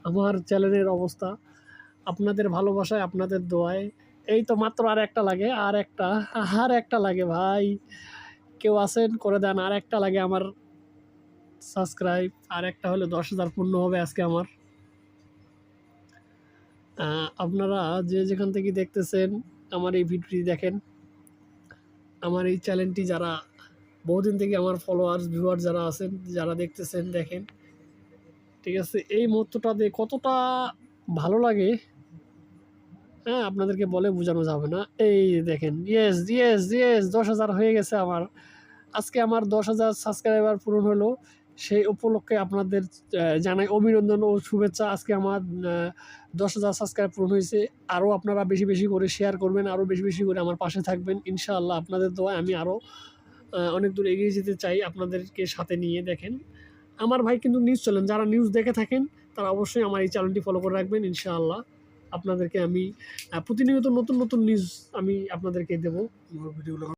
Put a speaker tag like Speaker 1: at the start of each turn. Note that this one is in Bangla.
Speaker 1: আমার চ্যানেলের অবস্থা। আপনাদের ভালোবাসায়, আপনাদের দোয়ায় এই তো মাত্র আর একটা লাগে ভাই। কেউ আছেন করে দেন, আর একটা লাগে আমার সাবস্ক্রাইব। আর একটা হলে 10,000 পূর্ণ হবে আজকে আমার। আপনারা যে যেখান থেকে দেখতেছেন আমার এই ভিডিওটি দেখেন। আমার এই চ্যানেলটি যারা বহুদিন থেকে আমার ফলোয়ার্স ভিউয়ার যারা আছেন, যারা দেখতেছেন দেখেন, ঠিক আছে? এই মুহূর্তটা দিয়ে কতটা ভালো লাগে, হ্যাঁ, আপনাদেরকে বলে বোঝানো যাবে না। এই দেখেন, ইয়েস ইয়েস ইয়েস 10,000 হয়ে গেছে আমার। আজকে আমার 10,000 সাবস্ক্রাইবার পূরণ হলো। সেই উপলক্ষে আপনাদের জানাই অভিনন্দন ও শুভেচ্ছা। আজকে আমার 10,000 সাবস্ক্রাইব পূরণ হয়েছে। আরও আপনারা বেশি বেশি করে শেয়ার করবেন, আরও বেশি বেশি করে আমার পাশে থাকবেন। ইনশাআল্লাহ আপনাদের দোয়ায় আমি আরও অনেক দূর এগিয়ে যেতে চাই আপনাদেরকে সাথে নিয়ে। দেখেন, আমার ভাই কিন্তু নিউজ চ্যানেল, যারা নিউজ দেখে থাকেন তারা অবশ্যই আমার এই চ্যানেলটি ফলো করে রাখবেন। ইনশাআল্লাহ আপনাদেরকে আমি প্রতিনিয়ত নতুন নতুন নিউজ আমি আপনাদেরকে দেবো।
Speaker 2: ভিডিওগুলো